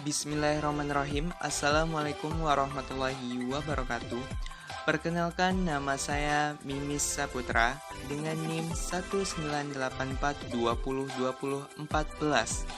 Bismillahirrahmanirrahim. Assalamualaikum warahmatullahi wabarakatuh. Perkenalkan, nama saya Mimis Saputra dengan NIM 198420014.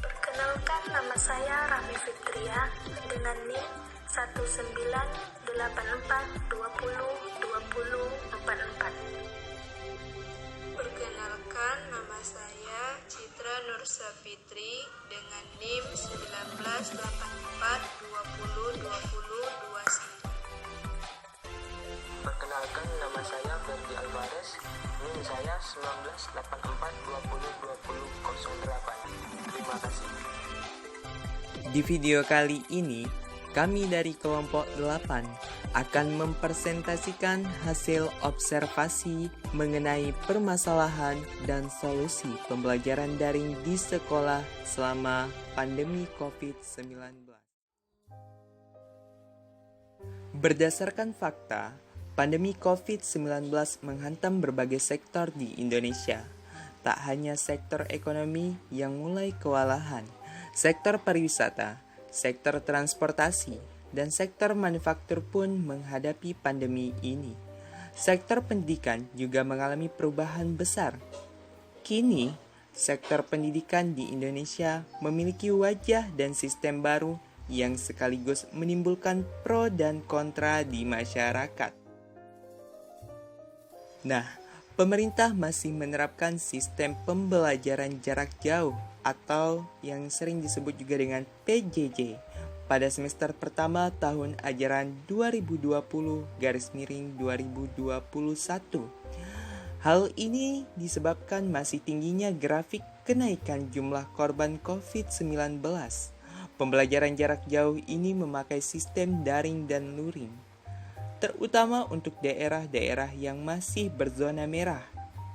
Perkenalkan, nama saya Rami Fitria dengan NIM 198202044. Perkenalkan, nama saya Citra Nursafitri dengan NIM 1984202029. Perkenalkan, nama saya Ferdi Alvarez, NIM saya 1984202008. Terima kasih. Di video kali ini, kami dari kelompok 8 akan mempresentasikan hasil observasi mengenai permasalahan dan solusi pembelajaran daring di sekolah selama pandemi COVID-19. Berdasarkan fakta, pandemi COVID-19 menghantam berbagai sektor di Indonesia. Tak hanya sektor ekonomi yang mulai kewalahan, sektor pariwisata, sektor transportasi, dan sektor manufaktur pun menghadapi pandemi ini. Sektor pendidikan juga mengalami perubahan besar. Kini, sektor pendidikan di Indonesia memiliki wajah dan sistem baru yang sekaligus menimbulkan pro dan kontra di masyarakat. Nah, pemerintah masih menerapkan sistem pembelajaran jarak jauh atau yang sering disebut juga dengan PJJ pada semester pertama tahun ajaran 2020-2021. Hal ini disebabkan masih tingginya grafik kenaikan jumlah korban COVID-19. Pembelajaran jarak jauh ini memakai sistem daring dan luring, terutama untuk daerah-daerah yang masih berzona merah.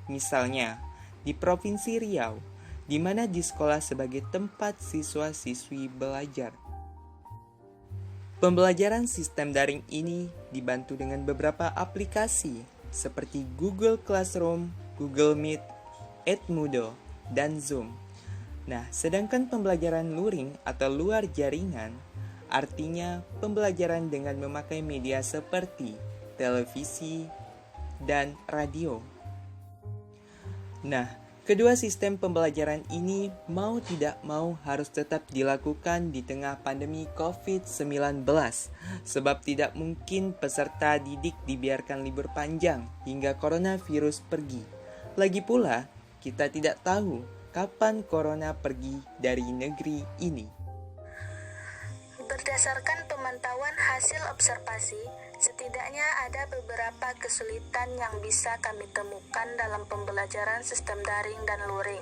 Misalnya, di Provinsi Riau, di mana di sekolah sebagai tempat siswa-siswi belajar. Pembelajaran sistem daring ini dibantu dengan beberapa aplikasi seperti Google Classroom, Google Meet, Edmodo, dan Zoom. Nah, sedangkan pembelajaran luring atau luar jaringan artinya pembelajaran dengan memakai media seperti televisi dan radio. Nah, kedua sistem pembelajaran ini mau tidak mau harus tetap dilakukan di tengah pandemi COVID-19 sebab tidak mungkin peserta didik dibiarkan libur panjang hingga coronavirus pergi. Lagi pula, kita tidak tahu kapan corona pergi dari negeri ini. Berdasarkan pemantauan hasil observasi, setidaknya ada beberapa kesulitan yang bisa kami temukan dalam pembelajaran sistem daring dan luring.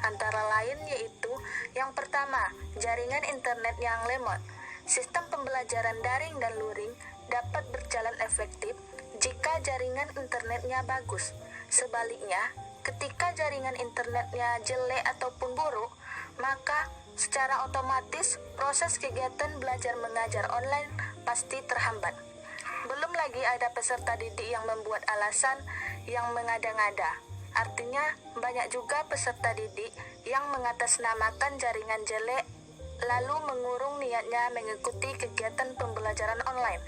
Antara lain yaitu, yang pertama, jaringan internet yang lemot. Sistem pembelajaran daring dan luring dapat berjalan efektif jika jaringan internetnya bagus. Sebaliknya, ketika jaringan internetnya jelek ataupun buruk, maka secara otomatis proses kegiatan belajar mengajar online pasti terhambat. Belum lagi ada peserta didik yang membuat alasan yang mengada-ngada. Artinya banyak juga peserta didik yang mengatasnamakan jaringan jelek lalu mengurung niatnya mengikuti kegiatan pembelajaran online.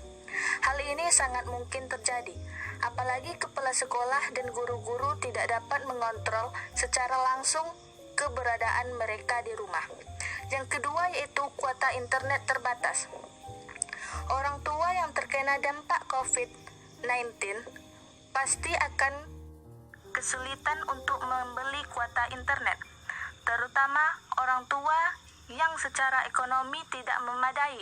Hal ini sangat mungkin terjadi, apalagi kepala sekolah dan guru-guru tidak dapat mengontrol secara langsung keberadaan mereka di rumah. Yang kedua yaitu kuota internet terbatas. Orang tua yang terkena dampak COVID-19 pasti akan kesulitan untuk membeli kuota internet, terutama orang tua yang secara ekonomi tidak memadai.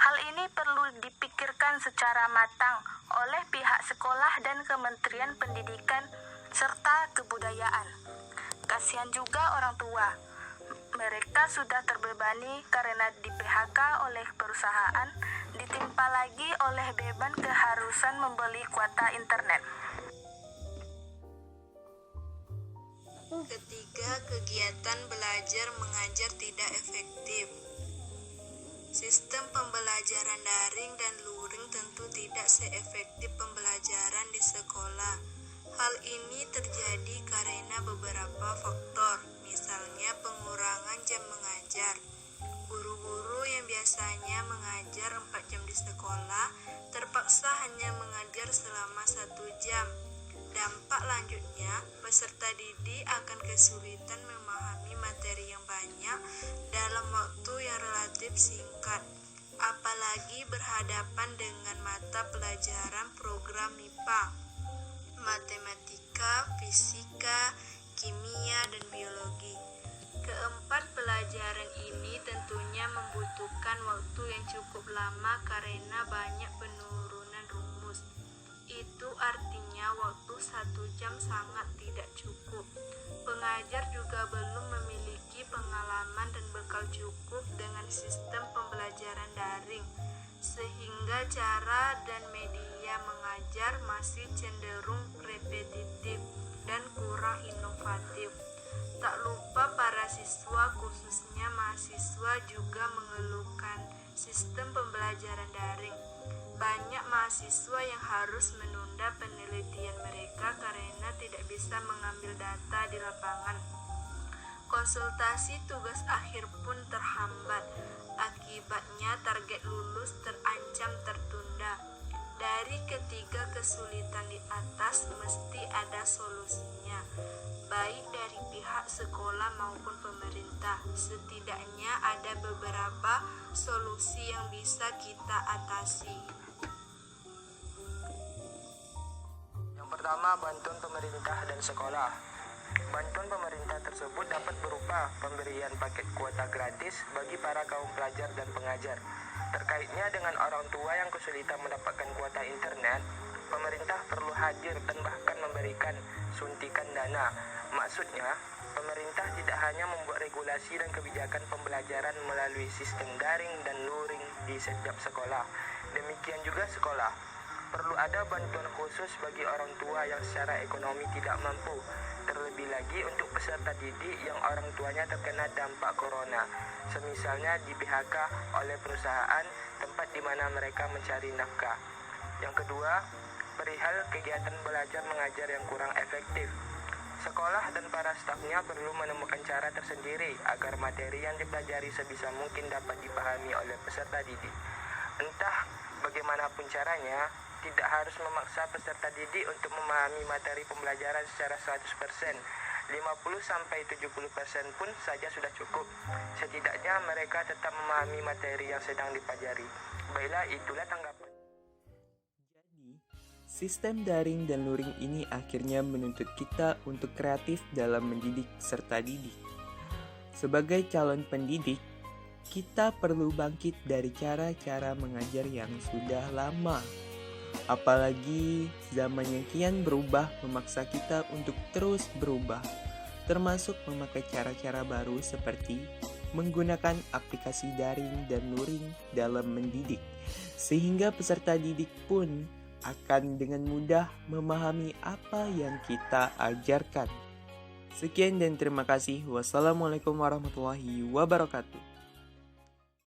Hal ini perlu dipikirkan secara matang oleh pihak sekolah dan Kementerian Pendidikan serta Kebudayaan. Kasihan juga orang tua. Mereka sudah terbebani karena di-PHK oleh perusahaan, ditimpa lagi oleh beban keharusan membeli kuota internet. Ketiga, kegiatan belajar mengajar tidak efektif. Sistem pembelajaran daring dan luring tentu tidak seefektif pembelajaran di sekolah. Hal ini terjadi karena beberapa faktor, misalnya pengurangan jam mengajar, Guru-guru yang biasanya mengajar 4 jam di sekolah terpaksa hanya mengajar selama 1 jam. Dampak lanjutnya, peserta didik akan kesulitan memahami materi yang banyak dalam waktu yang relatif singkat, apalagi berhadapan dengan mata pelajaran program MIPA, matematika, fisika, kimia, dan biologi. Keempat pelajaran ini tentunya membutuhkan waktu yang cukup lama karena banyak penurunan rumus. Itu artinya waktu 1 jam sangat tidak cukup. Pengajar juga belum memiliki pengalaman dan bekal cukup dengan sistem pembelajaran daring, sehingga cara dan media mengajar masih cenderung repetitif dan kurang inovatif. Tak lupa para siswa, khususnya mahasiswa, juga mengeluhkan sistem pembelajaran daring. Banyak mahasiswa yang harus menunda penelitian mereka karena tidak bisa mengambil data di lapangan. Konsultasi tugas akhir pun terhambat. Akibatnya target lulus terancam tertunda. Dari ketiga kesulitan di atas mesti ada solusinya, baik dari pihak sekolah maupun pemerintah. Setidaknya ada beberapa solusi yang bisa kita atasi. Yang pertama, bantuan pemerintah dan sekolah. Bantuan pemerintah tersebut dapat berupa pemberian paket kuota gratis bagi para kaum pelajar dan pengajar. Terkaitnya dengan orang tua yang kesulitan mendapatkan kuota internet, pemerintah perlu hadir dan bahkan memberikan suntikan dana. Maksudnya, pemerintah tidak hanya membuat regulasi dan kebijakan pembelajaran melalui sistem daring dan luring di setiap sekolah. Demikian juga sekolah. Perlu ada bantuan khusus bagi orang tua yang secara ekonomi tidak mampu, terlebih lagi untuk peserta didik yang orang tuanya terkena dampak corona, semisalnya di PHK oleh perusahaan tempat di mana mereka mencari nafkah. Yang kedua, perihal kegiatan belajar mengajar yang kurang efektif. Sekolah dan para stafnya perlu menemukan cara tersendiri agar materi yang dipelajari sebisa mungkin dapat dipahami oleh peserta didik. Entah bagaimanapun caranya, tidak harus memaksa peserta didik untuk memahami materi pembelajaran secara 100%. 50-70% pun saja sudah cukup. Setidaknya mereka tetap memahami materi yang sedang dipelajari. Baiklah, itulah tanggapan. Jadi, sistem daring dan luring ini akhirnya menuntut kita untuk kreatif dalam mendidik serta didik. Sebagai calon pendidik, kita perlu bangkit dari cara-cara mengajar yang sudah lama. Apalagi zaman yang kian berubah memaksa kita untuk terus berubah, termasuk memakai cara-cara baru seperti menggunakan aplikasi daring dan luring dalam mendidik, sehingga peserta didik pun akan dengan mudah memahami apa yang kita ajarkan. Sekian dan terima kasih. Wassalamualaikum warahmatullahi wabarakatuh.